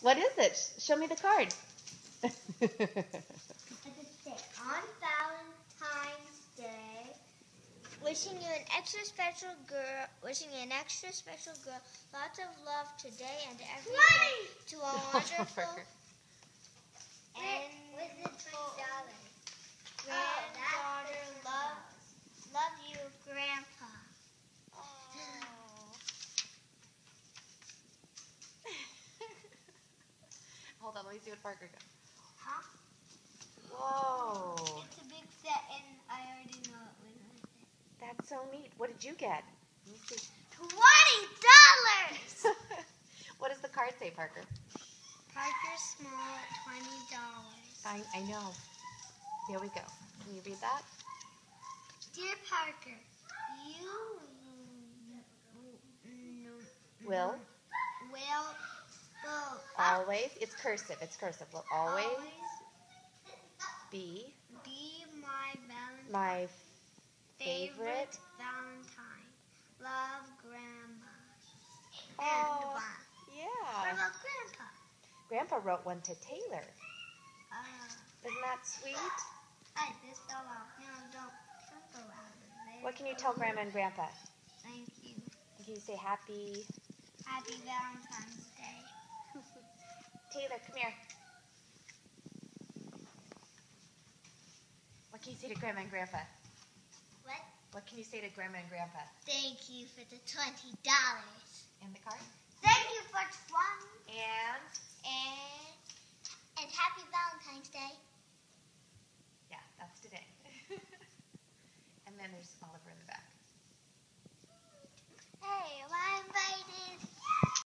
What is it? Show me the card. On Valentine's Day, wishing you an extra special girl, lots of love today and every day to a wonderful and granddaughter. Love you, Grandpa. Hold on, let me see what Parker got. Huh? Whoa. It's a big set, and I already know it when I say. That's so neat. What did you get? Let me see. $20! What does the card say, Parker? Parker Small at $20. I know. Here we go. Can you read that? Dear Parker, you Will always, it's cursive, will always be my favorite Valentine. Love, Grandma. Oh, And What yeah. about Grandpa? Grandpa wrote one to Taylor. Isn't that sweet? Hey, this fell out. Don't go out. What can you tell Grandma and Grandpa? Thank you. Can you say happy Valentine's Day. Taylor, come here. What can you say to Grandma and Grandpa? What? What can you say to Grandma and Grandpa? Thank you for the $20. And the card? Thank you for 20. And happy Valentine's Day. Yeah, that's today. And then there's Oliver in the back.